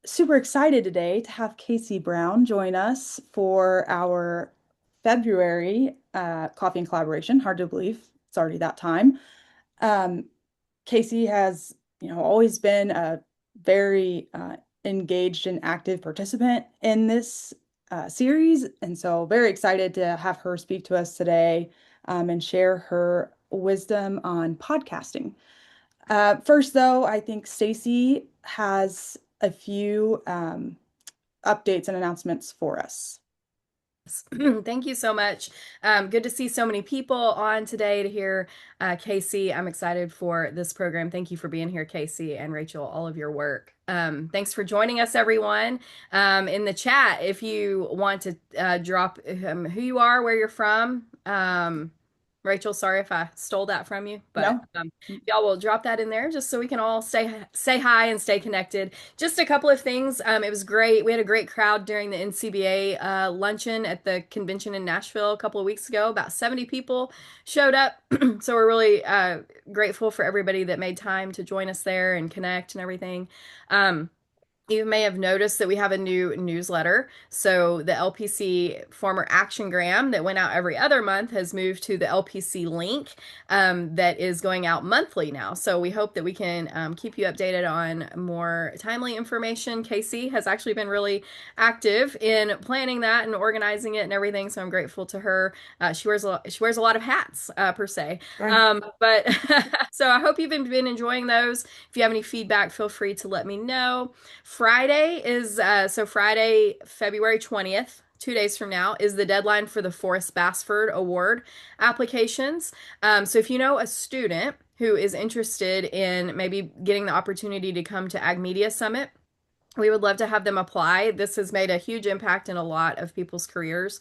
Super excited today to have Casey Brown join us for our February coffee and collaboration. Hard to believe it's already that time. Um, Casey has, always been a very engaged and active participant in this series, and so very excited to have her speak to us today and share her wisdom on podcasting. First, though, I think Stacy has a few updates and announcements for us. Thank you so much. Good to see so many people on today to hear Casey. I'm excited for this program. Thank you for being here, Casey and Rachel, all of your work. Thanks for joining us, everyone. In the chat, if you want to drop who you are, where you're from. Rachel, sorry if I stole that from you, but No? y'all will drop that in there just so we can all say hi and stay connected. Just a couple of things. It was great. We had a great crowd during the NCBA luncheon at the convention in Nashville a couple of weeks ago. About 70 people showed up. So we're really grateful for everybody that made time to join us there and connect and everything. You may have noticed that we have a new newsletter. So the LPC former Actiongram that went out every other month has moved to the LPC link that is going out monthly now. So we hope that we can keep you updated on more timely information. Casey has actually been really active in planning that and organizing it and everything. So I'm grateful to her. She wears a lot of hats per se. Right. But so I hope you've been enjoying those. If you have any feedback, feel free to let me know. Friday, February 20th, 2 days from now, is the deadline for the Forrest Bassford Award applications. So if you know a student who is interested in maybe getting the opportunity to come to Ag Media Summit, we would love to have them apply. This has made a huge impact in a lot of people's careers.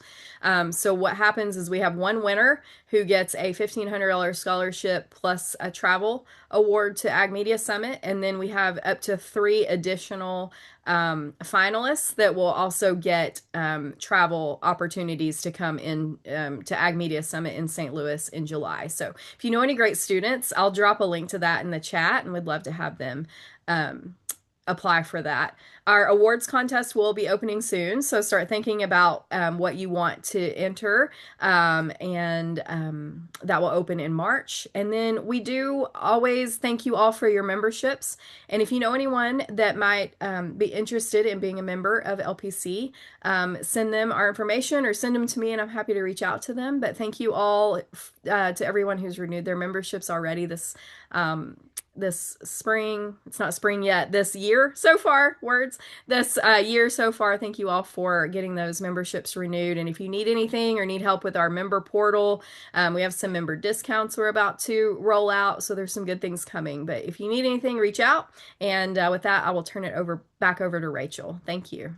So what happens is we have one winner who gets a $1,500 scholarship plus a travel award to Ag Media Summit, and then we have up to three additional finalists that will also get travel opportunities to come in to Ag Media Summit in St. Louis in July. So if you know any great students, I'll drop a link to that in the chat, and we'd love to have them apply for that. Our awards contest will be opening soon, so start thinking about what you want to enter, and that will open in March. And then we do always thank you all for your memberships. And if you know anyone that might be interested in being a member of LPC, send them our information or send them to me, and I'm happy to reach out to them. But thank you all to everyone who's renewed their memberships already this spring. It's not spring yet. This year so far, words. This year so far. Thank you all for getting those memberships renewed. And if you need anything or need help with our member portal, we have some member discounts we're about to roll out. So there's some good things coming. But if you need anything, reach out. And with that, I will turn it back over to Rachel. Thank you.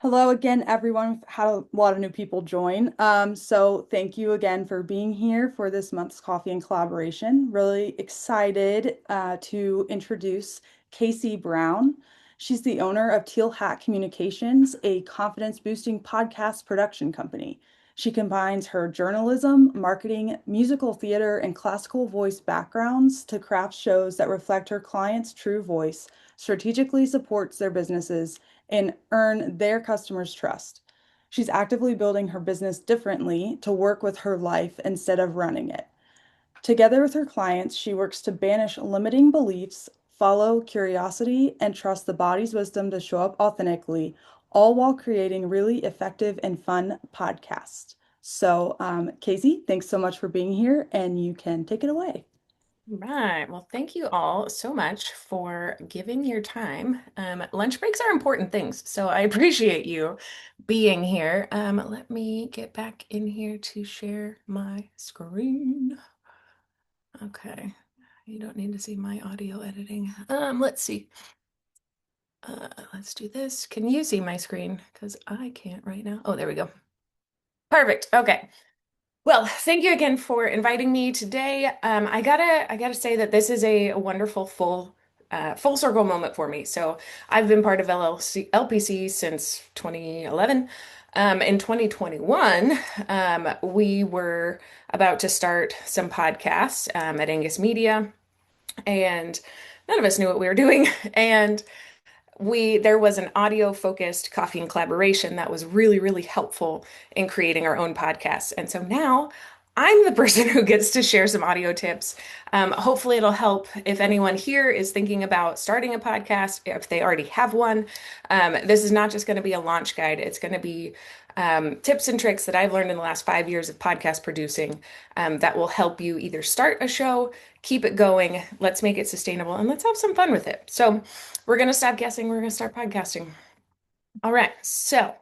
Hello again, everyone. We've had a lot of new people join. So thank you again for being here for this month's coffee and collaboration. Really excited to introduce Casey Brown. She's the owner of Teal Hat Communications, a confidence boosting podcast production company. She combines her journalism, marketing, musical theater, and classical voice backgrounds to craft shows that reflect her clients' true voice, strategically supports their businesses, and earn their customers' trust. She's actively building her business differently to work with her life instead of running it. Together with her clients, she works to banish limiting beliefs, follow curiosity, and trust the body's wisdom to show up authentically, all while creating really effective and fun podcasts. So, Casey, thanks so much for being here, and you can take it away. Right. Well, thank you all so much for giving your time. Lunch breaks are important things, so I appreciate you being here. Let me get back in here to share my screen. Okay. You don't need to see my audio editing. Let's see. Let's do this. Can you see my screen? Because I can't right now. Oh, there we go. Perfect. Okay. Well, thank you again for inviting me today. I gotta say that this is a wonderful full circle moment for me. So I've been part of LPC since 2011. In 2021, we were about to start some podcasts at Angus Media. and none of us knew what we were doing. And there was an audio focused coffee and collaboration that was really, really helpful in creating our own podcasts. And so now I'm the person who gets to share some audio tips. Hopefully, it'll help if anyone here is thinking about starting a podcast, if they already have one. This is not just going to be a launch guide, it's going to be tips and tricks that I've learned in the last 5 years of podcast producing that will help you either start a show, keep it going, let's make it sustainable, and let's have some fun with it. So, we're going to stop guessing, we're going to start podcasting. All right. So,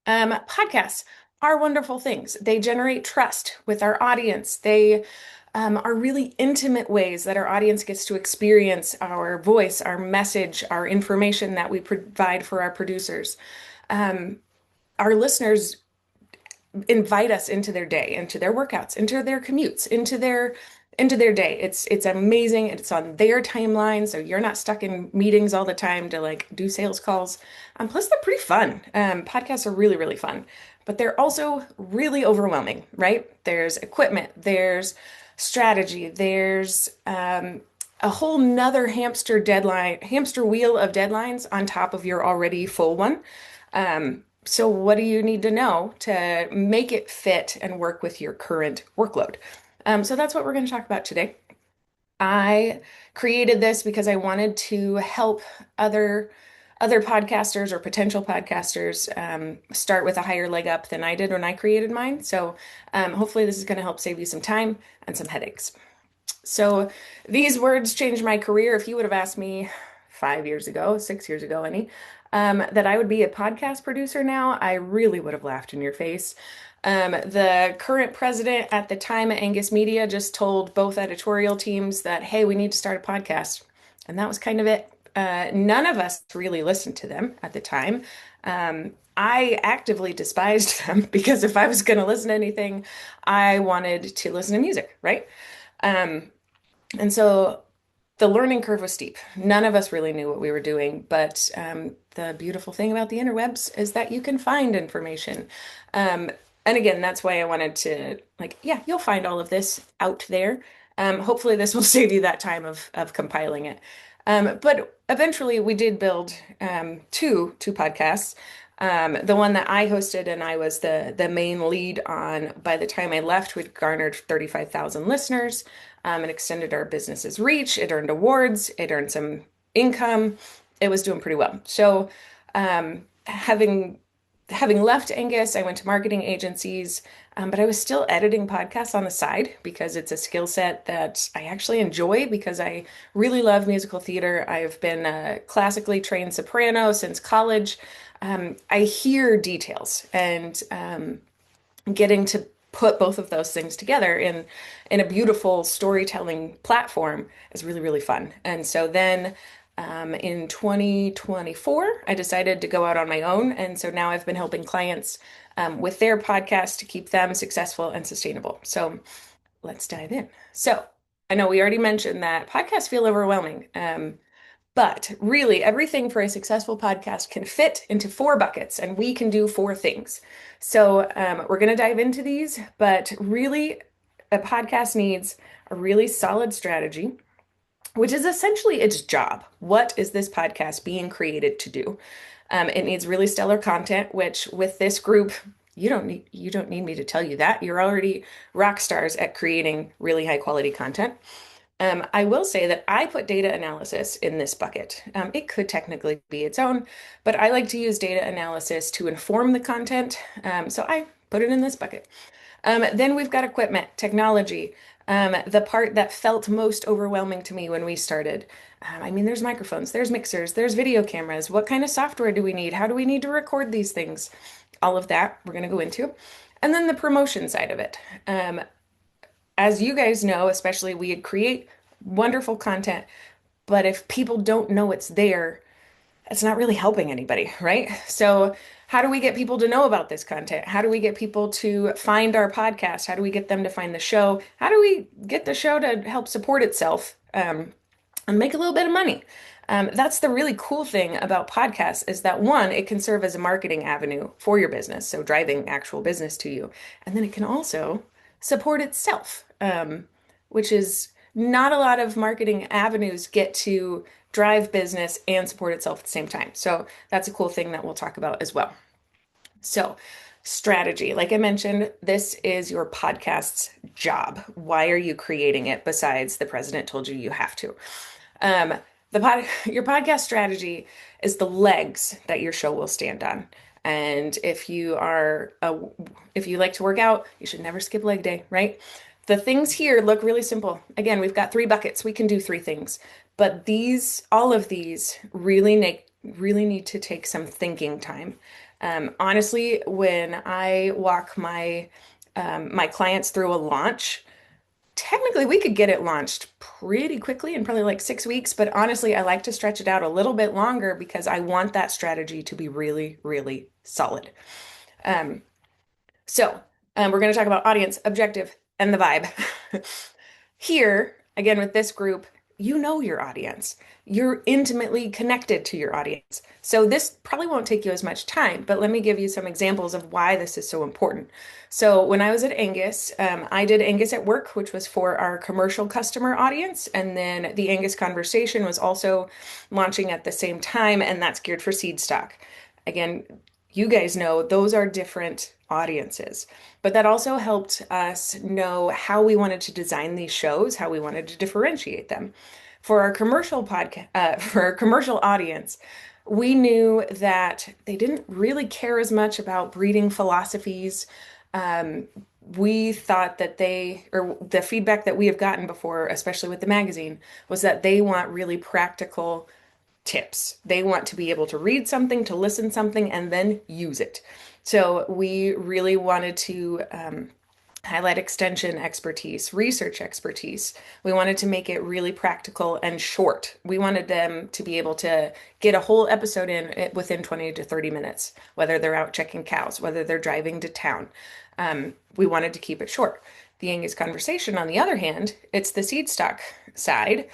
podcasts are wonderful things. They generate trust with our audience. They are really intimate ways that our audience gets to experience our voice, our message, our information that we provide for our producers. Our listeners invite us into their day, into their workouts, into their commutes, into their day. It's amazing. It's on their timeline, so you're not stuck in meetings all the time to like do sales calls. Plus, they're pretty fun. Podcasts are really, really fun, but they're also really overwhelming, right? There's equipment, there's strategy, there's a whole nother hamster wheel of deadlines on top of your already full one. So what do you need to know to make it fit and work with your current workload? So that's what we're going to talk about today. I created this because I wanted to help other podcasters or potential podcasters start with a higher leg up than I did when I created mine. So hopefully this is going to help save you some time and some headaches. So these words changed my career. If you would have asked me 5 years ago, 6 years ago, that I would be a podcast producer now, I really would have laughed in your face. The current president at the time at Angus Media just told both editorial teams that, hey, we need to start a podcast. And that was kind of it. None of us really listened to them at the time. I actively despised them because if I was going to listen to anything, I wanted to listen to music, right? And so the learning curve was steep. None of us really knew what we were doing, but the beautiful thing about the interwebs is that you can find information. And again, that's why I wanted to yeah, you'll find all of this out there. Hopefully this will save you that time of compiling it. But eventually we did build two podcasts. The one that I hosted and I was the main lead on, by the time I left, we'd garnered 35,000 listeners. It extended our business's reach. It earned awards. It earned some income. It was doing pretty well. So having left Angus, I went to marketing agencies, but I was still editing podcasts on the side because it's a skill set that I actually enjoy because I really love musical theater. I've been a classically trained soprano since college. I hear details, and getting to put both of those things together in a beautiful storytelling platform is really, really fun. And so then in 2024, I decided to go out on my own. And so now I've been helping clients with their podcast to keep them successful and sustainable. So let's dive in. So I know we already mentioned that podcasts feel overwhelming. But really, everything for a successful podcast can fit into 4 buckets, and we can do 4 things. So we're going to dive into these, but really, a podcast needs a really solid strategy, which is essentially its job. What is this podcast being created to do? It needs really stellar content, which with this group, you don't need me to tell you that. You're already rock stars at creating really high quality content. I will say that I put data analysis in this bucket. It could technically be its own, but I like to use data analysis to inform the content. So I put it in this bucket. Then we've got equipment, technology, the part that felt most overwhelming to me when we started. There's microphones, there's mixers, there's video cameras. What kind of software do we need? How do we need to record these things? All of that we're going to go into. And then the promotion side of it. As you guys know, especially, we create wonderful content, but if people don't know it's there, it's not really helping anybody, right? So how do we get people to know about this content? How do we get people to find our podcast? How do we get them to find the show? How do we get the show to help support itself and make a little bit of money? That's the really cool thing about podcasts is that, one, it can serve as a marketing avenue for your business, so driving actual business to you. And then it can also support itself, which is not a lot of marketing avenues get to drive business and support itself at the same time. So that's a cool thing that we'll talk about as well. So, strategy. Like I mentioned, this is your podcast's job. Why are you creating it besides the president told you you have to? Um, your podcast strategy is the legs that your show will stand on. And if you like to work out, you should never skip leg day, right? The things here look really simple. Again, we've got three buckets. We can do three things, but all of these really need to take some thinking time. Honestly, when I walk my clients through a launch, technically we could get it launched pretty quickly in probably like 6 weeks, but honestly, I like to stretch it out a little bit longer because I want that strategy to be really, really solid. Um, we're going to talk about audience, objective, and the vibe. Here, again, with this group, you know your audience. You're intimately connected to your audience. So this probably won't take you as much time, but let me give you some examples of why this is so important. So when I was at Angus, I did Angus at Work, which was for our commercial customer audience. And then the Angus Conversation was also launching at the same time, and that's geared for seed stock. Again, you guys know those are different audiences, but that also helped us know how we wanted to design these shows, how we wanted to differentiate them. For our commercial podcast, for our commercial audience, we knew that they didn't really care as much about breeding philosophies. Um, we thought that or the feedback that we have gotten before, especially with the magazine, was that they want really practical tips. They want to be able to read something, to listen something, and then use it. So we really wanted to highlight extension expertise, research expertise. We wanted to make it really practical and short. We wanted them to be able to get a whole episode in within 20 to 30 minutes, whether they're out checking cows, whether they're driving to town. We wanted to keep it short. The Angus Conversation, on the other hand, it's the seed stock side.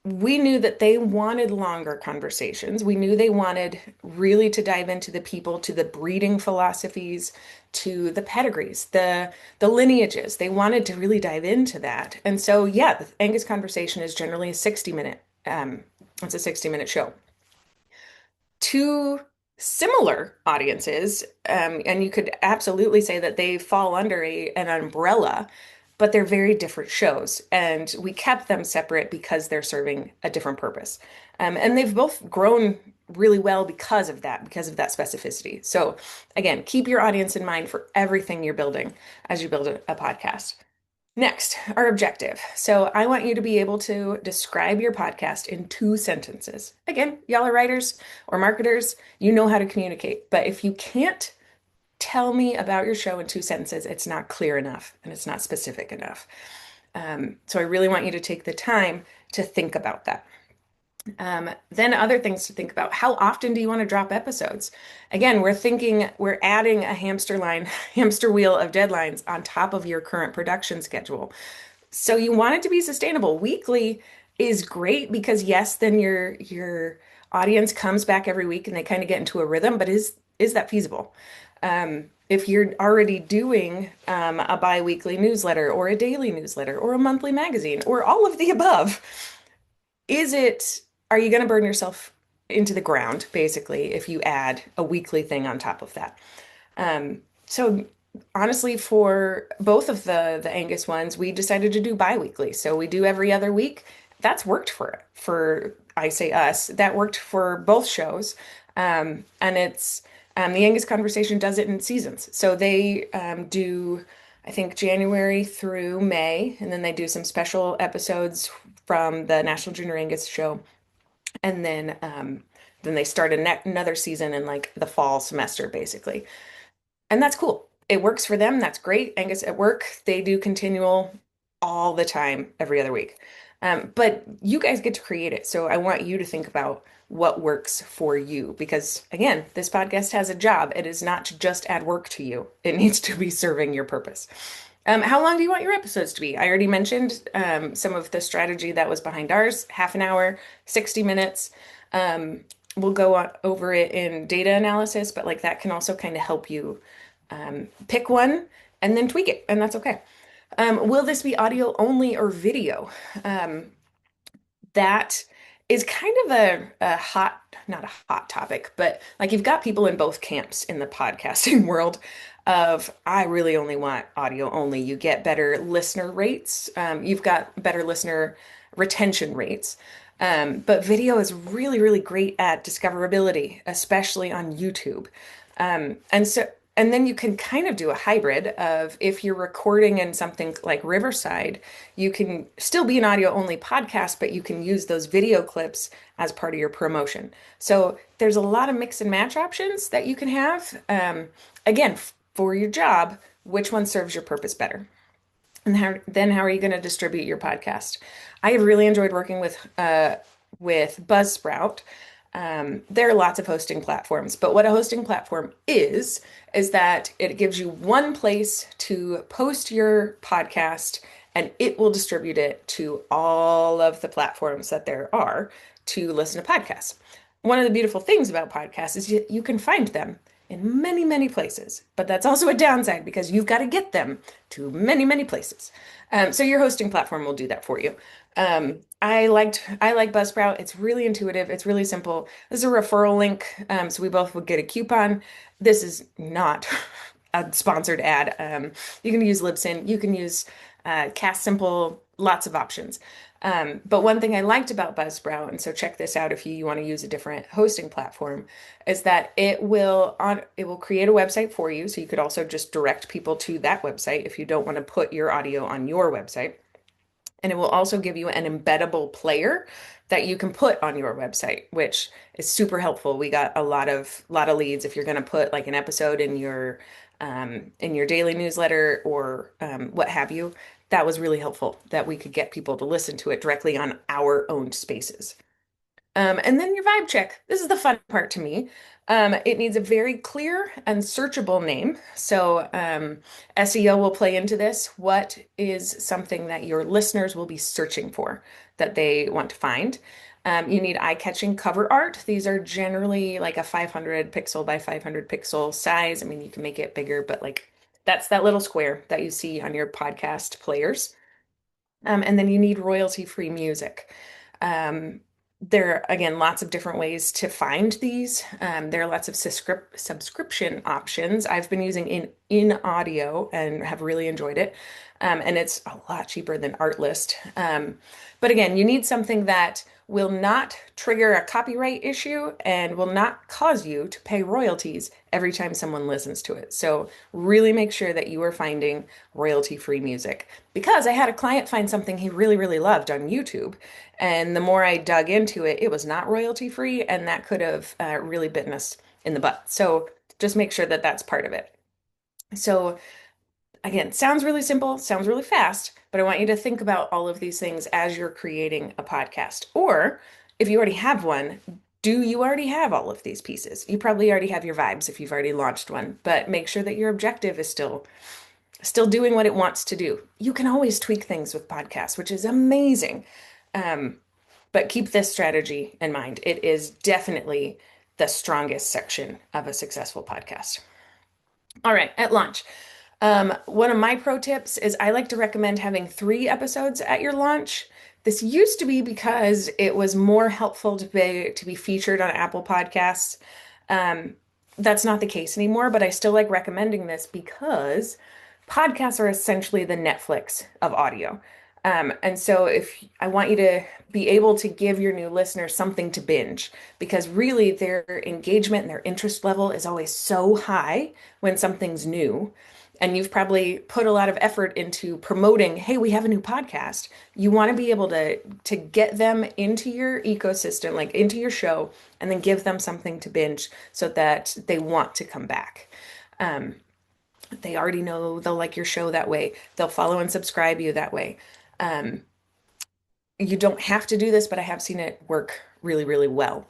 We knew that they wanted longer conversations. We knew they wanted really to dive into the people, to the breeding philosophies, to the pedigrees, the lineages. They wanted to really dive into that. And so, yeah, the Angus Conversation is generally a 60-minute. It's a 60-minute show. Two similar audiences, and you could absolutely say that they fall under an umbrella, but they're very different shows, and we kept them separate because they're serving a different purpose. And they've both grown really well because of that specificity. So again, keep your audience in mind for everything you're building as you build a podcast. Next, our objective. So I want you to be able to describe your podcast in 2 sentences. Again, y'all are writers or marketers, you know how to communicate, but if you can't tell me about your show in 2 sentences, it's not clear enough and it's not specific enough. So I really want you to take the time to think about that. Then other things to think about. How often do you want to drop episodes? Again, we're adding a hamster wheel of deadlines on top of your current production schedule. So you want it to be sustainable. Weekly is great because yes, then your audience comes back every week and they kind of get into a rhythm, but is that feasible? If you're already doing a bi-weekly newsletter or a daily newsletter or a monthly magazine or all of the above, are you going to burn yourself into the ground, basically, if you add a weekly thing on top of that? So honestly, for both of the Angus ones, we decided to do bi-weekly. So we do every other week. That's worked for I say us, that worked for both shows. And it's the Angus Conversation does it in seasons. So they do, I think, January through May, and then they do some special episodes from the National Junior Angus show. And then they start another season in like the fall semester, basically. And that's cool. It works for them. That's great. Angus at Work, they do continual all the time, every other week. But you guys get to create it. So I want you to think about what works for you because, again, this podcast has a job. It is not to just add work to you, it needs to be serving your purpose. How long do you want your episodes to be? I already mentioned some of the strategy that was behind ours, half an hour, 60 minutes. We'll go over it in data analysis, but like that can also kind of help you pick one and then tweak it, and that's okay. Will this be audio only or video? Um, that is kind of a hot, not a hot topic, but like you've got people in both camps in the podcasting world of I really only want audio only. You get better listener rates. You've got better listener retention rates. But video is really, really great at discoverability, especially on YouTube. And then you can kind of do a hybrid of if you're recording in something like Riverside, you can still be an audio only podcast, but you can use those video clips as part of your promotion. So there's a lot of mix and match options that you can have. Again, for your job, which one serves your purpose better? And how are you going to distribute your podcast? I have really enjoyed working with Buzzsprout. There are lots of hosting platforms, but what a hosting platform is that it gives you one place to post your podcast and it will distribute it to all of the platforms that there are to listen to podcasts. One of the beautiful things about podcasts is you can find them in many, many places, but that's also a downside because you've got to get them to many, many places. So your hosting platform will do that for you. I like Buzzsprout. It's really intuitive. It's really simple. This is a referral link, so we both would get a coupon. This is not a sponsored ad. You can use Libsyn. You can use Cast Simple. Lots of options. But one thing I liked about Buzzsprout, and so check this out if you want to use a different hosting platform, is that it will create a website for you. So you could also just direct people to that website if you don't want to put your audio on your website. And it will also give you an embeddable player that you can put on your website, which is super helpful. We got a lot of leads if you're going to put like an episode in your daily newsletter or what have you. That was really helpful that we could get people to listen to it directly on our owned spaces. And then your vibe check. This is the fun part to me. It needs a very clear and searchable name. So SEO will play into this. What is something that your listeners will be searching for that they want to find? You need eye-catching cover art. These are generally like a 500 pixel by 500 pixel size. I mean, you can make it bigger, but like that's that little square that you see on your podcast players. And then you need royalty-free music. Um, there are, again, lots of different ways to find these. There are lots of subscription options. I've been using in audio and have really enjoyed it. And it's a lot cheaper than Artlist. But again, you need something that will not trigger a copyright issue and will not cause you to pay royalties every time someone listens to it. So really make sure that you are finding royalty-free music. Because I had a client find something he really, really loved on YouTube, and the more I dug into it, it was not royalty-free, and that could have really bitten us in the butt. So just make sure that that's part of it. So again, sounds really simple, sounds really fast, but I want you to think about all of these things as you're creating a podcast. Or if you already have one, do you already have all of these pieces? You probably already have your vibes if you've already launched one, but make sure that your objective is still doing what it wants to do. You can always tweak things with podcasts, which is amazing. But keep this strategy in mind. It is definitely the strongest section of a successful podcast. All right, at launch. One of my pro tips is I like to recommend having 3 episodes at your launch. This used to be because it was more helpful to be featured on Apple Podcasts. That's not the case anymore, but I still like recommending this because podcasts are essentially the Netflix of audio. And so if I want you to be able to give your new listeners something to binge, because really their engagement and their interest level is always so high when something's new. And you've probably put a lot of effort into promoting, hey, we have a new podcast. You want to be able to get them into your ecosystem, like into your show, and then give them something to binge so that they want to come back. They already know they'll like your show that way. They'll follow and subscribe you that way. You don't have to do this, but I have seen it work really, really well.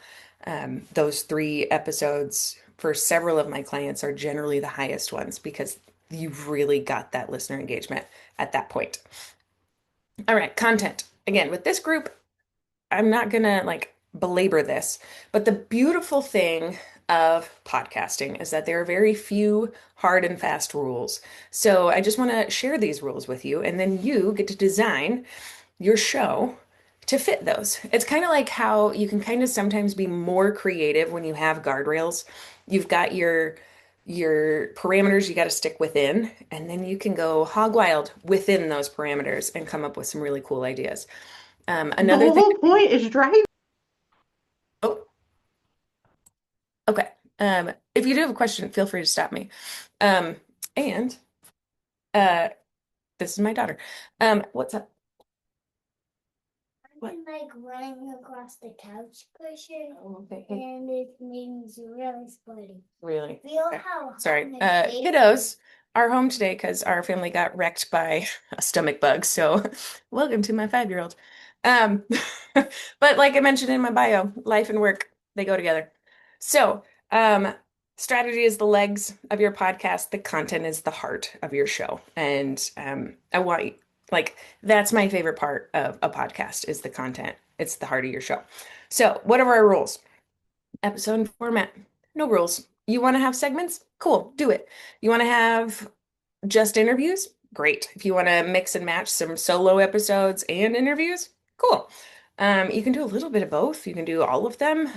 Those 3 episodes for several of my clients are generally the highest ones because you've really got that listener engagement at that point. All right, content. Again, with this group, I'm not gonna like belabor this, but the beautiful thing of podcasting is that there are very few hard and fast rules. So I just want to share these rules with you, and then you get to design your show to fit those. It's kind of like how you can kind of sometimes be more creative when you have guardrails. You've got your parameters you got to stick within, and then you can go hog wild within those parameters and come up with some really cool ideas. The Another thing, whole point is driving. oh, okay. If you do have a question, feel free to stop me. Um, and uh, this is my daughter. What's up? I've been like running across the couch cushion Oh, okay. and it means really sweaty. Really? Feel Okay. how hot Sorry. my face Kiddos are home today because our family got wrecked by a stomach bug. So, welcome to my 5-year-old. Um, but like I mentioned in my bio, life and work, they go together. So, strategy is the legs of your podcast. The content is the heart of your show. And I want you, like, that's my favorite part of a podcast is the content. It's the heart of your show. So, what are our rules? Episode and format. No rules. You want to have segments? Cool, do it. You want to have just interviews? Great. If you want to mix and match some solo episodes and interviews, cool. You can do a little bit of both. You can do all of them.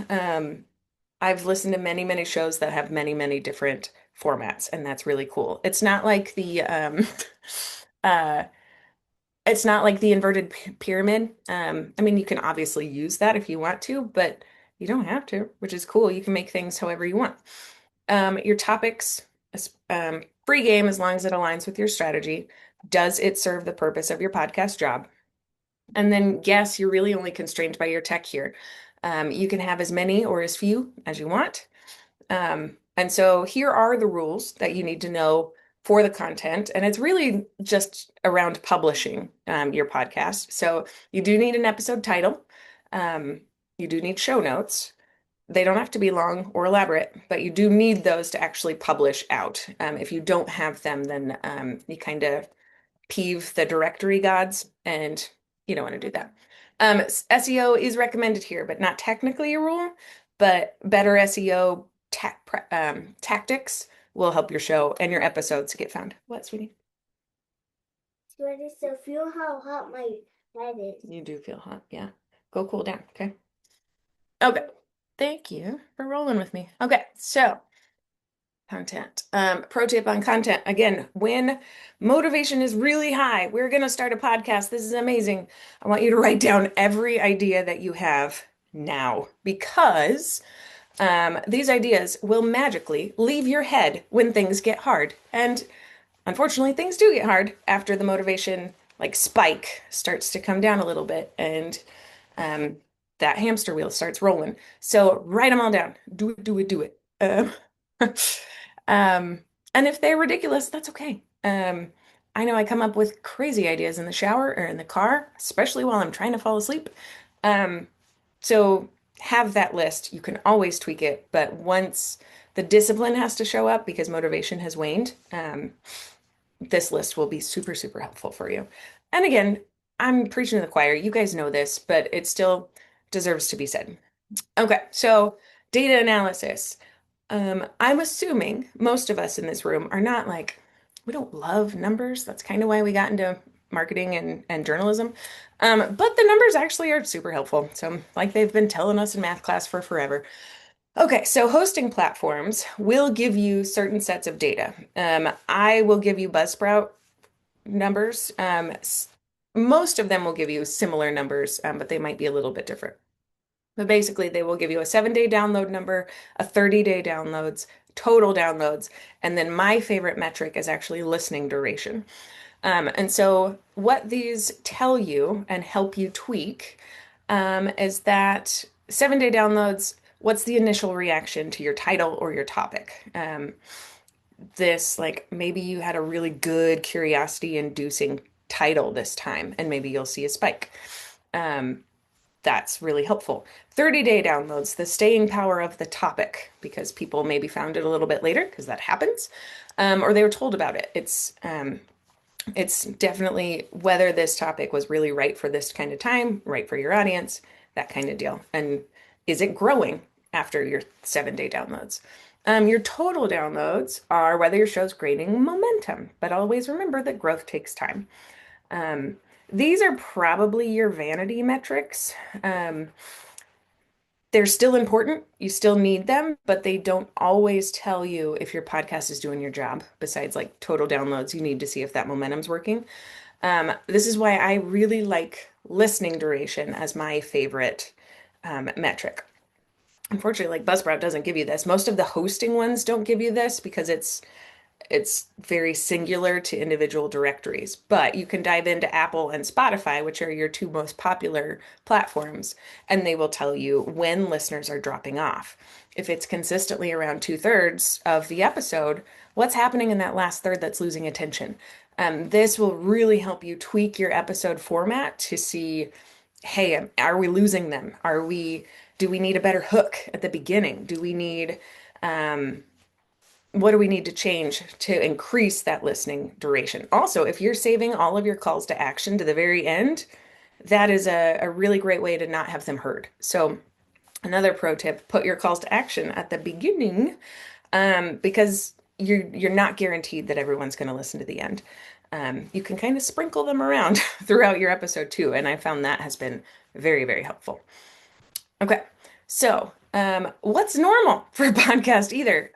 I've listened to many, many shows that have many, many different formats, and that's really cool. It's not like the uh, it's not like the inverted pyramid. I mean, you can obviously use that if you want to, but you don't have to, which is cool. You can make things however you want. Your topics, free game as long as it aligns with your strategy. Does it serve the purpose of your podcast job? And then, yes, you're really only constrained by your tech here. You can have as many or as few as you want. And so here are the rules that you need to know for the content. And it's really just around publishing your podcast. So you do need an episode title. You do need show notes. They don't have to be long or elaborate, but you do need those to actually publish out. If you don't have them, then you kind of peeve the directory gods, and you don't want to do that. SEO is recommended here, but not technically a rule, but better SEO tactics will help your show and your episodes get found. What, sweetie? sweaty, so feel how hot my head is. You do feel hot, yeah. Go cool down, okay? Okay. Thank you for rolling with me. Okay, so content. Pro tip on content. Again, when motivation is really high, we're going to start a podcast. This is amazing. I want you to write down every idea that you have now because these ideas will magically leave your head when things get hard. And unfortunately, things do get hard after the motivation like spike starts to come down a little bit and that hamster wheel starts rolling. So write them all down. Do it, do it, do it. And if they're ridiculous, that's okay. I know I come up with crazy ideas in the shower or in the car, especially while I'm trying to fall asleep. So have that list. You can always tweak it, but once the discipline has to show up because motivation has waned, this list will be super, super helpful for you. And again, I'm preaching to the choir. You guys know this, but it still deserves to be said. Okay, so data analysis. I'm assuming most of us in this room are not like, we don't love numbers. That's kind of why we got into marketing and journalism. But the numbers actually are super helpful. So, like they've been telling us in math class for forever. Okay, so hosting platforms will give you certain sets of data. I will give you Buzzsprout numbers. Most of them will give you similar numbers, but they might be a little bit different. But basically, they will give you a 7-day download number, a 30-day downloads, total downloads, and then my favorite metric is actually listening duration. And so what these tell you and help you tweak is that 7-day downloads, what's the initial reaction to your title or your topic? This, like, maybe you had a really good curiosity-inducing title this time, and maybe you'll see a spike. That's really helpful. 30-day downloads, the staying power of the topic, because people maybe found it a little bit later, because that happens, or they were told about it. It's definitely whether this topic was really right for this kind of time, right for your audience, that kind of deal. And is it growing? after your 7-day downloads. Your total downloads are whether your show's gaining momentum, but always remember that growth takes time. These are probably your vanity metrics. They're still important. You still need them, but they don't always tell you if your podcast is doing your job. Besides like total downloads, you need to see if that momentum's working. This is why I really like listening duration as my favorite metric. Unfortunately, like Buzzsprout doesn't give you this. Most of the hosting ones don't give you this because it's very singular to individual directories. But you can dive into Apple and Spotify, which are your two most popular platforms, and they will tell you when listeners are dropping off. If it's consistently around 2/3 of the episode, what's happening in that last third that's losing attention? This will really help you tweak your episode format to see, hey, are we losing them? Do we need a better hook at the beginning? What do we need to change to increase that listening duration? Also, if you're saving all of your calls to action to the very end, that is a really great way to not have them heard. So another pro tip, put your calls to action at the beginning, because you're not guaranteed that everyone's going to listen to the end. You can kind of sprinkle them around throughout your episode too, and I found that has been very, very helpful. Okay, so what's normal for a podcast either?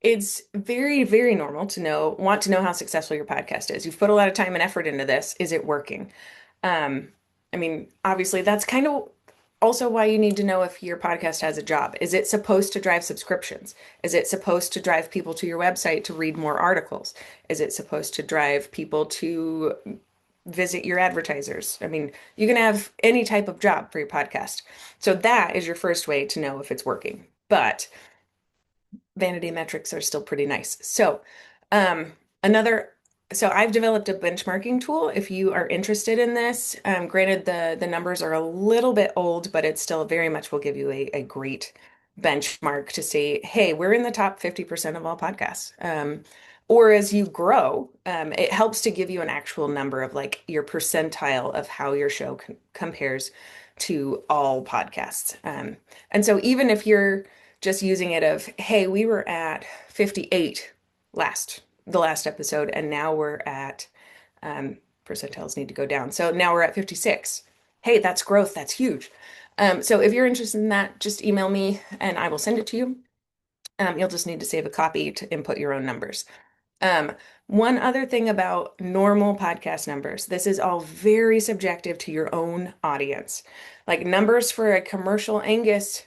It's very, very normal to want to know how successful your podcast is. You've put a lot of time and effort into this. Is it working? I mean, obviously, that's kind of also why you need to know if your podcast has a job. Is it supposed to drive subscriptions? Is it supposed to drive people to your website to read more articles? Is it supposed to drive people to visit your advertisers? I mean, you can have any type of job for your podcast. So that is your first way to know if it's working. But vanity metrics are still pretty nice. So I've developed a benchmarking tool if you are interested in this. Granted, the numbers are a little bit old, but it still very much will give you a great benchmark to say, hey, we're in the top 50% of all podcasts. Or as you grow, it helps to give you an actual number of like your percentile of how your show compares to all podcasts. And so even if you're just using it of, hey, we were at 58 the last episode, and now we're at, percentiles need to go down. So now we're at 56. Hey, that's growth. That's huge. So if you're interested in that, just email me and I will send it to you. You'll just need to save a copy to input your own numbers. One other thing about normal podcast numbers, this is all very subjective to your own audience. Like numbers for a commercial Angus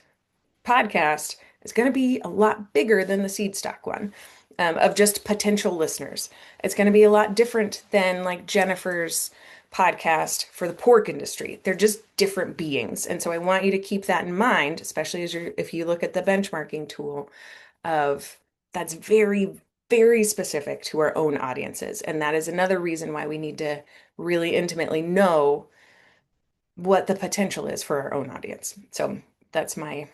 podcast is going to be a lot bigger than the seed stock one, of just potential listeners. It's going to be a lot different than like Jennifer's podcast for the pork industry. They're just different beings. And so I want you to keep that in mind, especially if you look at the benchmarking tool of that's very, very specific to our own audiences. And that is another reason why we need to really intimately know what the potential is for our own audience. So that's my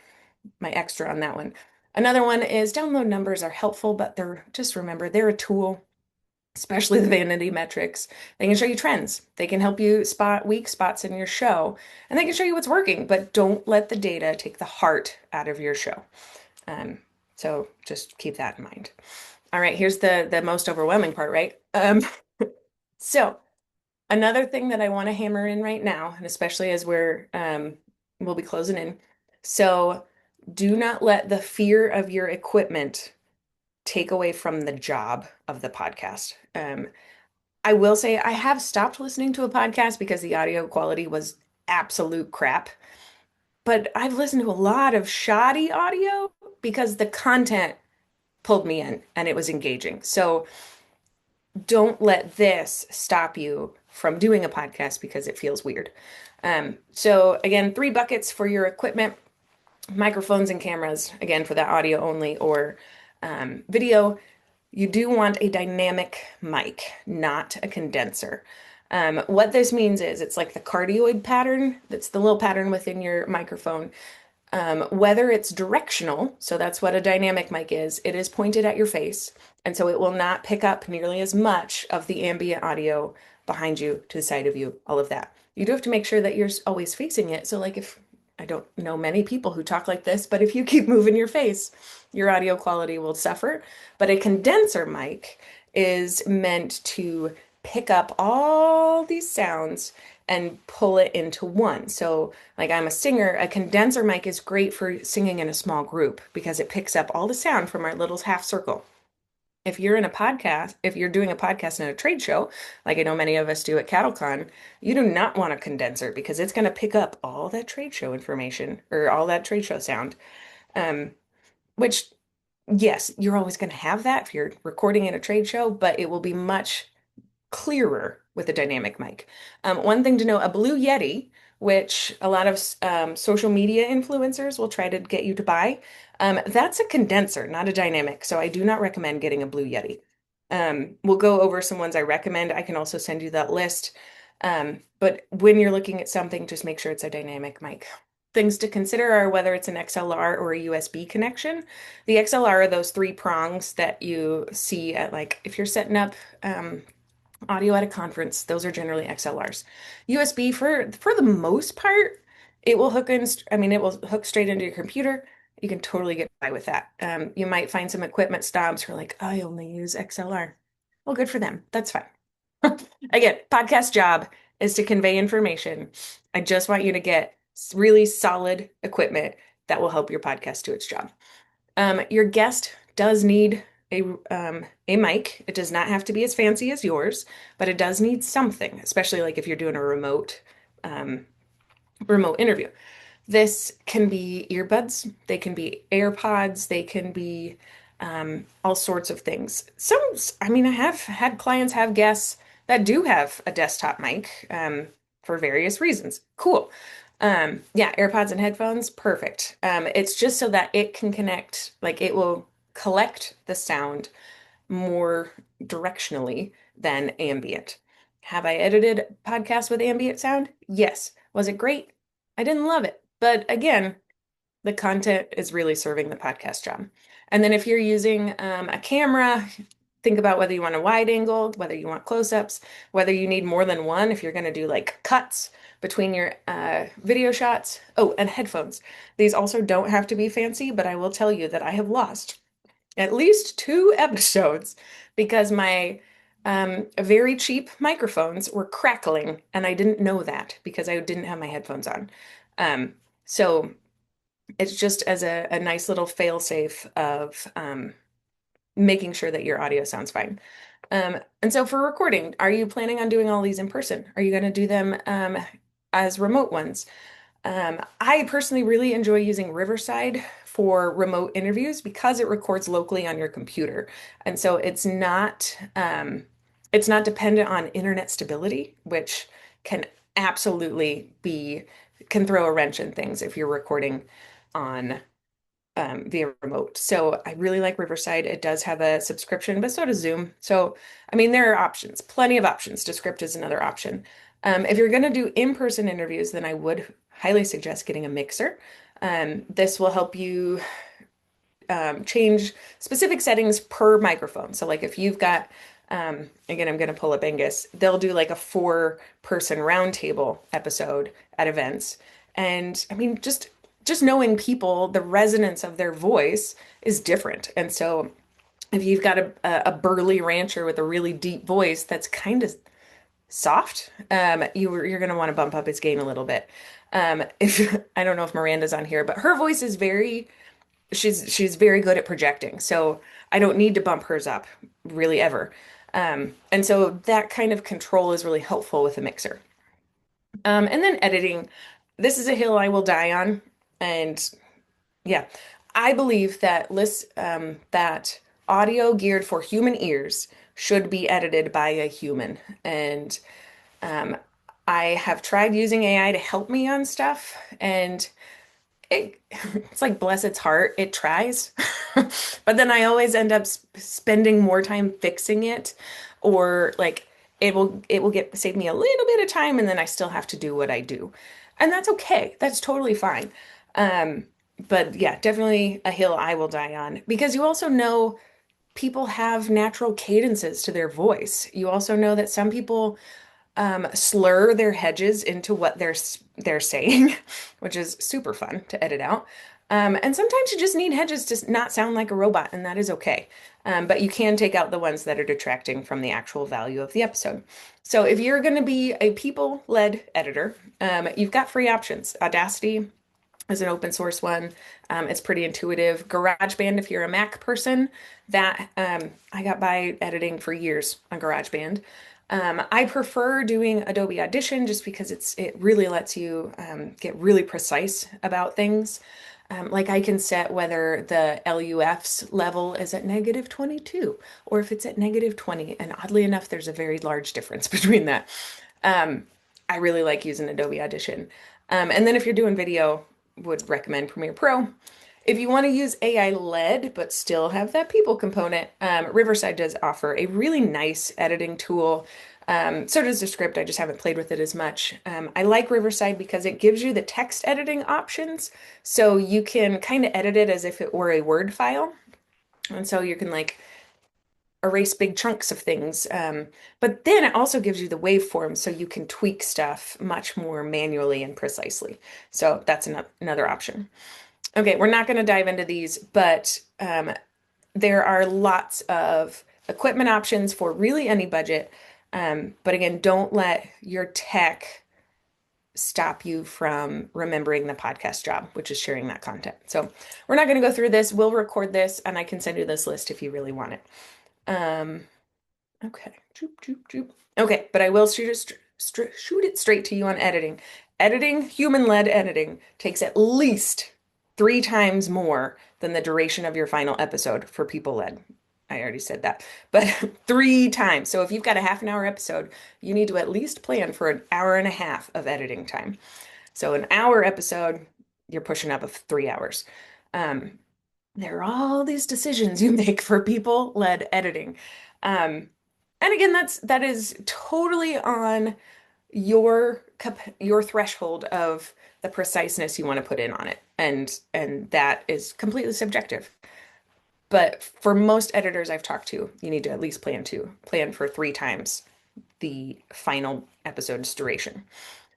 extra on that one. Another one is download numbers are helpful, but remember, they're a tool, especially the vanity metrics. They can show you trends. They can help you spot weak spots in your show, and they can show you what's working, but don't let the data take the heart out of your show. So just keep that in mind. All right, here's the most overwhelming part, right? So another thing that I want to hammer in right now, and especially as we'll be closing in. So do not let the fear of your equipment take away from the job of the podcast. I will say I have stopped listening to a podcast because the audio quality was absolute crap. But I've listened to a lot of shoddy audio because the content pulled me in and it was engaging. So don't let this stop you from doing a podcast because it feels weird. So again, 3 buckets for your equipment: microphones and cameras, again, for that audio only, or video. You do want a dynamic mic, not a condenser. What this means is it's like the cardioid pattern. That's the little pattern within your microphone. Whether it's directional, so that's what a dynamic mic is, it is pointed at your face. And so it will not pick up nearly as much of the ambient audio behind you, to the side of you, all of that. You do have to make sure that you're always facing it. So like if I don't know many people who talk like this, but if you keep moving your face, your audio quality will suffer. But a condenser mic is meant to pick up all these sounds and pull it into one. So, like I'm a singer, a condenser mic is great for singing in a small group because it picks up all the sound from our little half circle. If you're in a podcast, if you're doing a podcast in a trade show, like I know many of us do at CattleCon, you do not want a condenser because it's going to pick up all that trade show information or all that trade show sound. Um, which, yes, you're always going to have that if you're recording in a trade show, but it will be much clearer with a dynamic mic. One thing to know, a Blue Yeti, which a lot of social media influencers will try to get you to buy, that's a condenser, not a dynamic. So I do not recommend getting a Blue Yeti. We'll go over some ones I recommend. I can also send you that list. But when you're looking at something, just make sure it's a dynamic mic. Things to consider are whether it's an XLR or a USB connection. The XLR are those three prongs that you see at like if you're setting up audio at a conference, those are generally XLRs. USB for the most part, it will hook in, I mean, it will hook straight into your computer. You can totally get by with that. You might find some equipment snobs who are like, I only use XLR. Well, good for them. That's fine. Again, podcast job is to convey information. I just want you to get really solid equipment that will help your podcast do its job. Your guest does need a mic. It does not have to be as fancy as yours, but it does need something, especially like if you're doing a remote interview. This can be earbuds, they can be AirPods, they can be all sorts of things. I mean, I have had clients have guests that do have a desktop mic for various reasons. Cool. Yeah, AirPods and headphones, perfect. It's just so that it can connect, like it will collect the sound more directionally than ambient. Have I edited podcasts with ambient sound? Yes. Was it great? I didn't love it. But again, the content is really serving the podcast job. And then if you're using a camera, think about whether you want a wide angle, whether you want close-ups, whether you need more than one if you're going to do like cuts between your video shots. Oh, and headphones. These also don't have to be fancy, but I will tell you that I have lost at least 2 episodes because my very cheap microphones were crackling, and I didn't know that because I didn't have my headphones on. So it's just as a nice little fail-safe of making sure that your audio sounds fine. And so for recording, are you planning on doing all these in person? Are you going to do them as remote ones? I personally really enjoy using Riverside for remote interviews because it records locally on your computer. And so it's not dependent on internet stability, which can absolutely can throw a wrench in things if you're recording on via remote. So I really like Riverside. It does have a subscription, but so does Zoom. So, I mean, there are options, plenty of options. Descript is another option. If you're going to do in-person interviews, then I would highly suggest getting a mixer. This will help you change specific settings per microphone. So like if you've got, again, I'm going to pull up Angus, they'll do like a 4-person roundtable episode at events. And I mean, just knowing people, the resonance of their voice is different. And so if you've got a burly rancher with a really deep voice that's kind of soft, you're going to want to bump up its gain a little bit. If I don't know if Miranda's on here, but her voice is she's very good at projecting. So I don't need to bump hers up really ever. And so that kind of control is really helpful with a mixer. And then editing. This is a hill I will die on. And yeah, I believe that that audio geared for human ears should be edited by a human. And I have tried using AI to help me on stuff, and it's like bless its heart, it tries, but then I always end up spending more time fixing it, or like it will save me a little bit of time, and then I still have to do what I do, and that's okay. That's totally fine. But yeah, definitely a hill I will die on because you also know people have natural cadences to their voice. You also know that some people slur their hedges into what they're saying, which is super fun to edit out. And sometimes you just need hedges to not sound like a robot, and that is okay. But you can take out the ones that are detracting from the actual value of the episode. So if you're going to be a people-led editor, you've got free options. Audacity is an open source one. It's pretty intuitive. GarageBand, if you're a Mac person, that I got by editing for years on GarageBand. I prefer doing Adobe Audition just because it really lets you get really precise about things. Like I can set whether the LUF's level is at -22 or if it's at -20. And oddly enough, there's a very large difference between that. I really like using Adobe Audition. And then if you're doing video, would recommend Premiere Pro. If you want to use AI-led but still have that people component, Riverside does offer a really nice editing tool. So does Descript. I just haven't played with it as much. I like Riverside because it gives you the text editing options. So you can kind of edit it as if it were a Word file. And so you can like erase big chunks of things. But then it also gives you the waveform so you can tweak stuff much more manually and precisely. So that's another option. Okay, we're not going to dive into these, but there are lots of equipment options for really any budget. But again, don't let your tech stop you from remembering the podcast job, which is sharing that content. So we're not going to go through this. We'll record this and I can send you this list if you really want it. Okay. Okay, but I will shoot it straight to you on editing. Editing, human-led editing, takes at least 3 times more than the duration of your final episode for people-led. I already said that, but 3 times. So if you've got a half-an-hour episode, you need to at least plan for an hour and a half of editing time. So an hour episode, you're pushing up of 3 hours. There are all these decisions you make for people-led editing. And again, that is totally on your threshold of the preciseness you want to put in on it. And that is completely subjective. But for most editors I've talked to, you need to at least plan for 3 times the final episode's duration.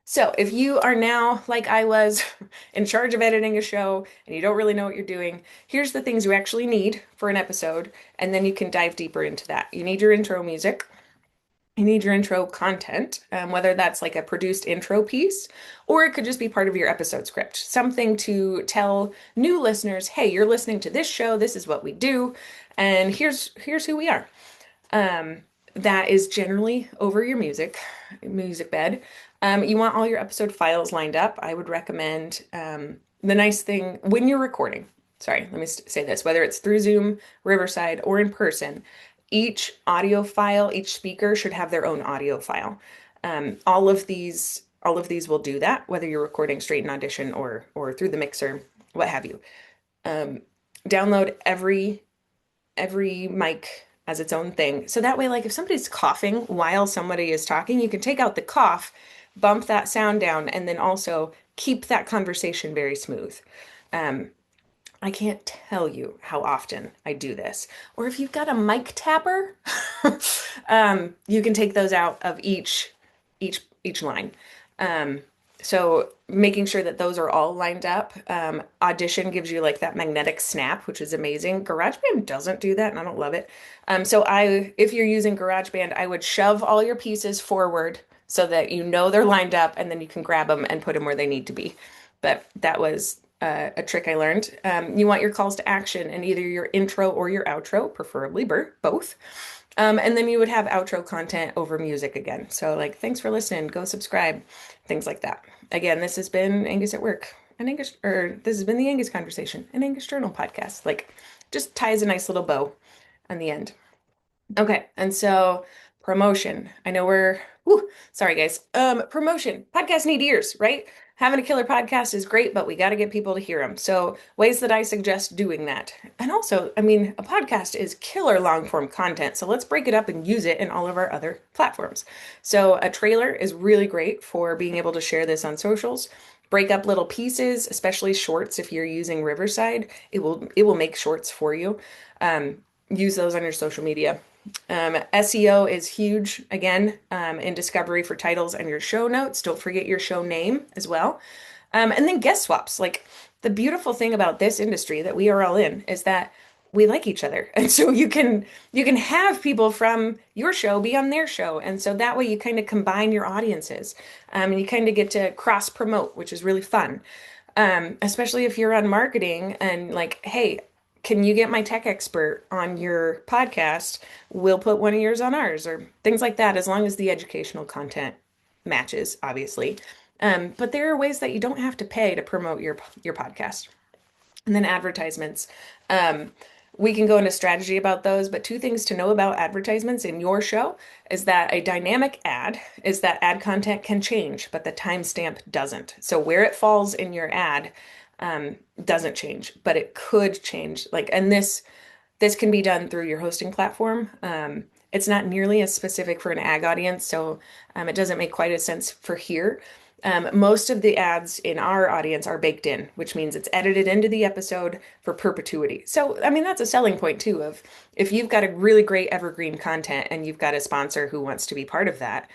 So if you are now, like I was, in charge of editing a show and you don't really know what you're doing, here's the things you actually need for an episode, and then you can dive deeper into that. You need your intro music. You need your intro content, whether that's like a produced intro piece, or it could just be part of your episode script. Something to tell new listeners, hey, you're listening to this show, this is what we do, and here's who we are. That is generally over your music bed. You want all your episode files lined up. I would recommend the nice thing when you're recording. Sorry, let me say this. Whether it's through Zoom, Riverside, or in person, each audio file, each speaker should have their own audio file. All of these will do that, whether you're recording straight in Audition or through the mixer, what have you. Download every mic as its own thing. So that way, like if somebody's coughing while somebody is talking, you can take out the cough, bump that sound down, and then also keep that conversation very smooth. I can't tell you how often I do this. Or if you've got a mic tapper, you can take those out of each line. So making sure that those are all lined up. Audition gives you like that magnetic snap, which is amazing. GarageBand doesn't do that, and I don't love it. So if you're using GarageBand, I would shove all your pieces forward so that you know they're lined up, and then you can grab them and put them where they need to be. But that was a trick I learned. You want your calls to action in either your intro or your outro, preferably both. And then you would have outro content over music again. So like, thanks for listening, go subscribe, things like that. Again, this has been Angus at Work, this has been the Angus Conversation, an Angus Journal podcast. Like, just ties a nice little bow on the end. Okay, and so promotion. I know sorry guys. Promotion. Podcasts need ears, right? Having a killer podcast is great, but we got to get people to hear them. So ways that I suggest doing that. And also, I mean, a podcast is killer long form content. So let's break it up and use it in all of our other platforms. So a trailer is really great for being able to share this on socials. Break up little pieces, especially shorts. If you're using Riverside, it will make shorts for you. Use those on your social media. SEO is huge, again, in discovery for titles and your show notes. Don't forget your show name as well. And then guest swaps. Like the beautiful thing about this industry that we are all in is that we like each other. And so you can have people from your show be on their show. And so that way you kind of combine your audiences. And you kind of get to cross promote, which is really fun. Especially if you're on marketing and like, hey, can you get my tech expert on your podcast? We'll put one of yours on ours, or things like that, as long as the educational content matches, obviously. But there are ways that you don't have to pay to promote your podcast. And then advertisements. We can go into strategy about those, but two things to know about advertisements in your show is that a dynamic ad is that ad content can change, but the timestamp doesn't. So where it falls in your ad doesn't change, but it could change. Like, and this can be done through your hosting platform. It's not nearly as specific for an ag audience, so it doesn't make quite a sense for here. Most of the ads in our audience are baked in, which means it's edited into the episode for perpetuity. So, I mean, that's a selling point too of if you've got a really great evergreen content and you've got a sponsor who wants to be part of that,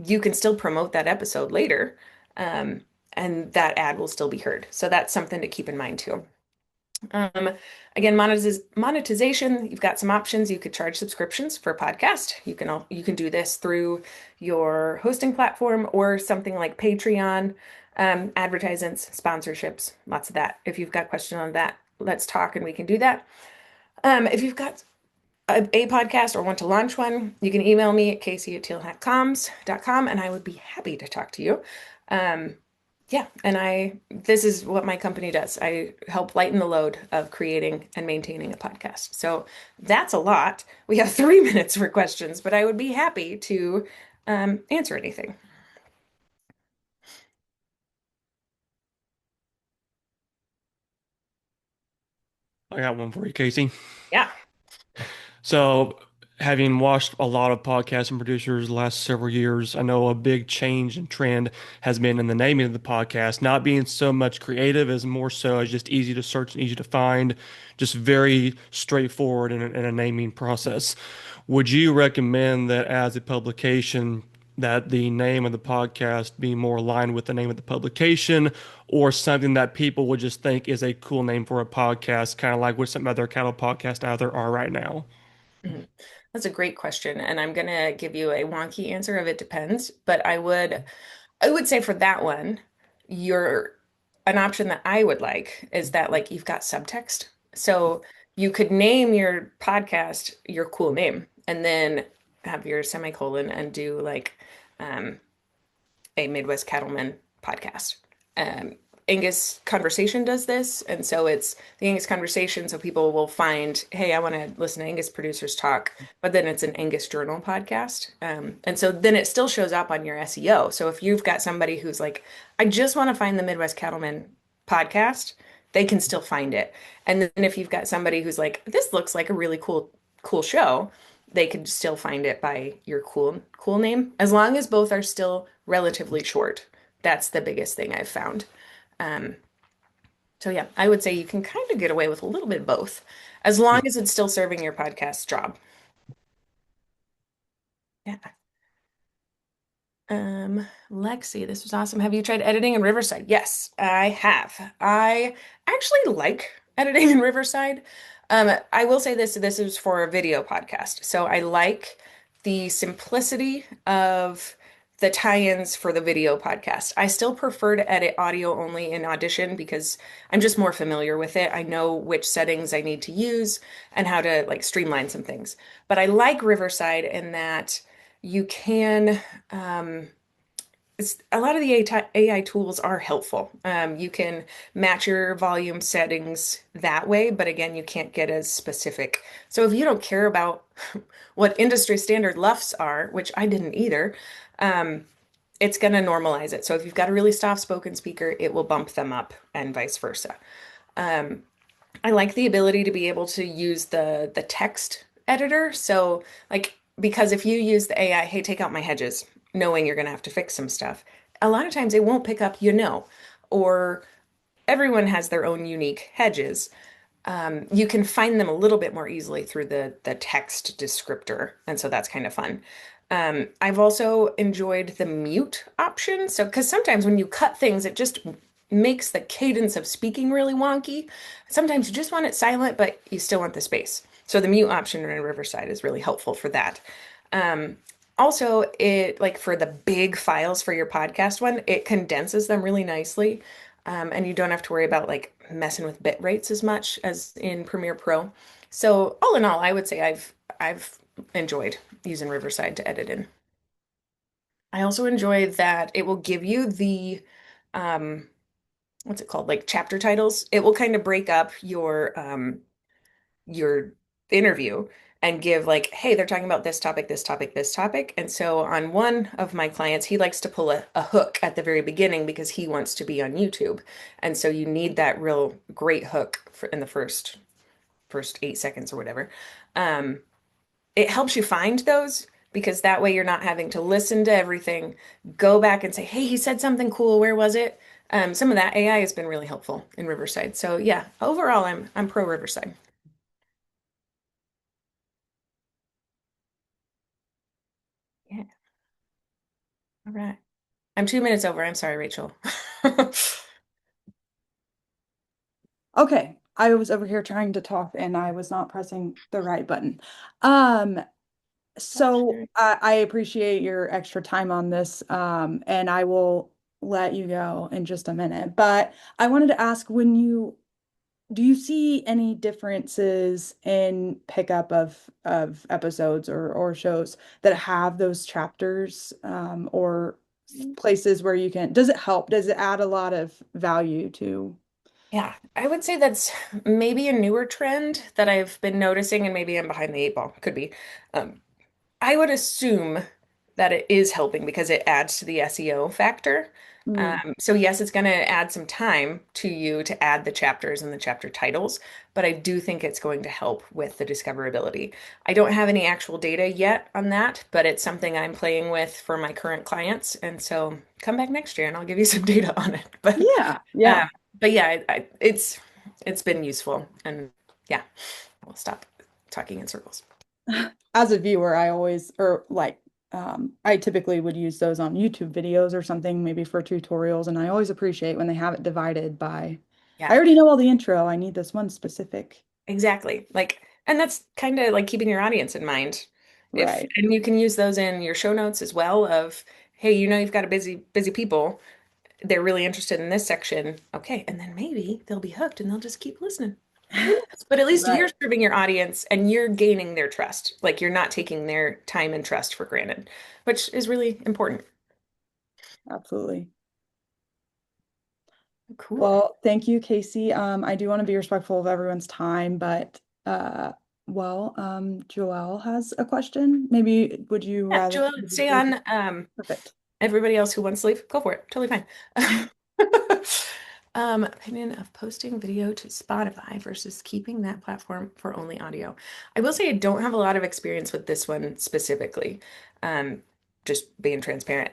you can still promote that episode later, and that ad will still be heard. So that's something to keep in mind too. Again, monetization, you've got some options. You could charge subscriptions for a podcast. You can do this through your hosting platform or something like Patreon, advertisements, sponsorships, lots of that. If you've got questions on that, let's talk and we can do that. If you've got a podcast or want to launch one, you can email me at casey@tealhatcomms.com and I would be happy to talk to you. Yeah, and this is what my company does. I help lighten the load of creating and maintaining a podcast. So that's a lot. We have 3 minutes for questions, but I would be happy to answer anything. I got one for you, Casey. Yeah. So, having watched a lot of podcasts and producers the last several years, I know a big change and trend has been in the naming of the podcast, not being so much creative as more so as just easy to search and easy to find, just very straightforward in a naming process. Would you recommend that as a publication, that the name of the podcast be more aligned with the name of the publication, or something that people would just think is a cool name for a podcast, kind of like what some other cattle podcasts out there are right now? Mhm. That's a great question, and I'm gonna give you a wonky answer of it depends, but I would say for that one, you're an option that I would like is that like you've got subtext. So you could name your podcast your cool name and then have your semicolon and do like um, a Midwest Cattleman podcast. Angus Conversation does this, and so it's the Angus Conversation. So people will find, hey, I want to listen to Angus producers talk, but then it's an Angus Journal podcast, and so then it still shows up on your SEO. So if you've got somebody who's like, I just want to find the Midwest Cattleman podcast, they can still find it. And then if you've got somebody who's like, this looks like a really cool show, they could still find it by your cool name, as long as both are still relatively short. That's the biggest thing I've found. Um, so yeah, I would say you can kind of get away with a little bit of both, as long as it's still serving your podcast job. Yeah. Lexi, this was awesome. Have you tried editing in Riverside? Yes, I have. I actually like editing in Riverside. I will say this is for a video podcast. So I like the simplicity of the tie-ins for the video podcast. I still prefer to edit audio only in Audition because I'm just more familiar with it. I know which settings I need to use and how to like streamline some things. But I like Riverside in that you can a lot of the AI tools are helpful. You can match your volume settings that way, but again, you can't get as specific. So if you don't care about what industry standard LUFS are, which I didn't either, it's going to normalize it. So if you've got a really soft-spoken speaker, it will bump them up and vice versa. I like the ability to be able to use the text editor. So like, because if you use the AI, hey, take out my hedges, knowing you're going to have to fix some stuff, a lot of times it won't pick up, or everyone has their own unique hedges. you can find them a little bit more easily through the text descriptor, and so that's kind of fun. I've also enjoyed the mute option. So, because sometimes when you cut things, it just makes the cadence of speaking really wonky. Sometimes you just want it silent, but you still want the space. So the mute option in Riverside is really helpful for that. Um, Also, it like for the big files for your podcast one, it condenses them really nicely. And you don't have to worry about like messing with bit rates as much as in Premiere Pro. So all in all, I would say I've enjoyed using Riverside to edit in. I also enjoy that it will give you the um what's it called? Like chapter titles. It will kind of break up your interview and give like, hey, they're talking about this topic, this topic, this topic. And so on one of my clients, he likes to pull a hook at the very beginning because he wants to be on YouTube. And so you need that real great hook in the first 8 seconds or whatever. Um, it helps you find those because that way you're not having to listen to everything, go back and say, hey, he said something cool. Where was it? Some of that AI has been really helpful in Riverside. So yeah, overall, I'm pro Riverside. Yeah. All right. I'm 2 minutes over. I'm sorry, Rachel. Okay, I was over here trying to talk and I was not pressing the right button. Um, so I appreciate your extra time on this, and I will let you go in just a minute. But I wanted to ask, do you see any differences in pickup of episodes or shows that have those chapters, or places where you can, does it help? Does it add a lot of value to? Yeah, I would say that's maybe a newer trend that I've been noticing, and maybe I'm behind the eight ball. Could be. Um, I would assume that it is helping because it adds to the SEO factor. Mm, So yes, it's going to add some time to you to add the chapters and the chapter titles, but I do think it's going to help with the discoverability. I don't have any actual data yet on that, but it's something I'm playing with for my current clients, and so come back next year and I'll give you some data on it. yeah, Um, yeah. but yeah, it's been useful, and yeah, we'll stop talking in circles. As a viewer, I always, or like, I typically would use those on YouTube videos or something, maybe for tutorials, and I always appreciate when they have it divided by, I Yeah. already know all the intro, I need this one specific. Exactly. Like, and that's kind of like keeping your audience in mind. If Right. and you can use those in your show notes as well of, hey, you've got a busy people. They're really interested in this section. Okay, and then maybe they'll be hooked and they'll just keep listening. Who knows? But at least you're Right. serving your audience and you're gaining their trust. Like you're not taking their time and trust for granted, which is really important. Absolutely. Cool. Well, thank you, Casey. I do want to be respectful of everyone's time, but Joelle has a question. Maybe would you Yeah, rather? Joelle, stay on. Perfect. Everybody else who wants to leave, go for it. Totally fine. Opinion of posting video to Spotify versus keeping that platform for only audio. I will say I don't have a lot of experience with this one specifically. Um, just being transparent.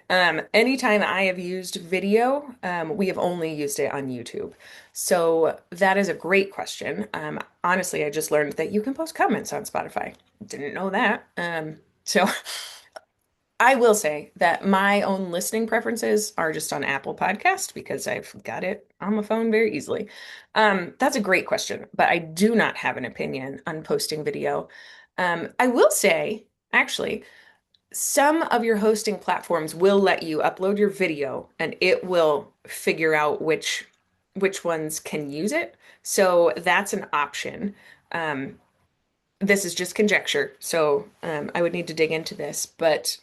Anytime I have used video, we have only used it on YouTube. So that is a great question. Honestly, I just learned that you can post comments on Spotify. Didn't know that. So I will say that my own listening preferences are just on Apple Podcast because I've got it on my phone very easily. That's a great question, but I do not have an opinion on posting video. I will say, actually, some of your hosting platforms will let you upload your video and it will figure out which ones can use it. So that's an option. Um, this is just conjecture, so I would need to dig into this, but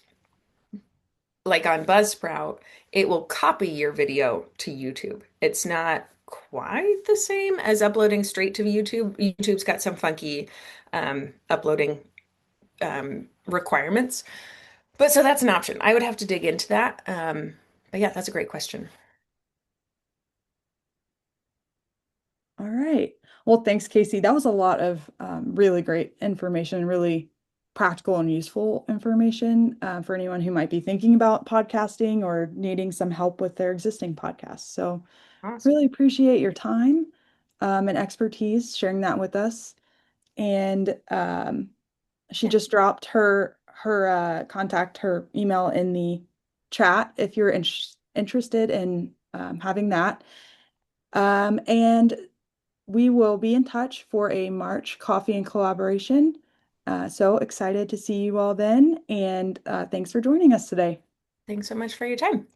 like on Buzzsprout, it will copy your video to YouTube. It's not quite the same as uploading straight to YouTube. YouTube's got some funky uploading requirements. But so that's an option. I would have to dig into that. But yeah, that's a great question. All right. Well, thanks, Casey. That was a lot of really great information, really practical and useful information for anyone who might be thinking about podcasting or needing some help with their existing podcasts. So, Awesome. really appreciate your time. and expertise, sharing that with us. And she Yeah. just dropped her contact, her email in the chat if you're interested in having that. And we will be in touch for a March coffee and collaboration. So excited to see you all then, and thanks for joining us today. Thanks so much for your time.